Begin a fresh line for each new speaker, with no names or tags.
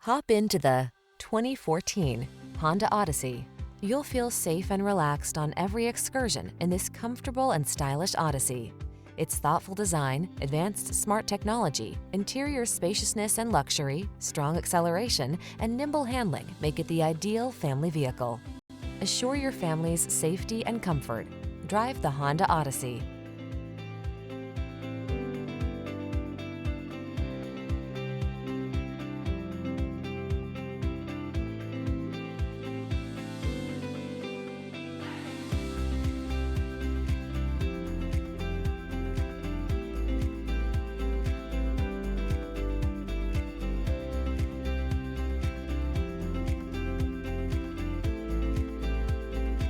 Hop into the 2014 Honda Odyssey. You'll feel safe and relaxed on every excursion in this comfortable and stylish Odyssey. Its thoughtful design, advanced smart technology, interior spaciousness and luxury, strong acceleration, and nimble handling make it the ideal family vehicle. Assure your family's safety and comfort. Drive the Honda Odyssey.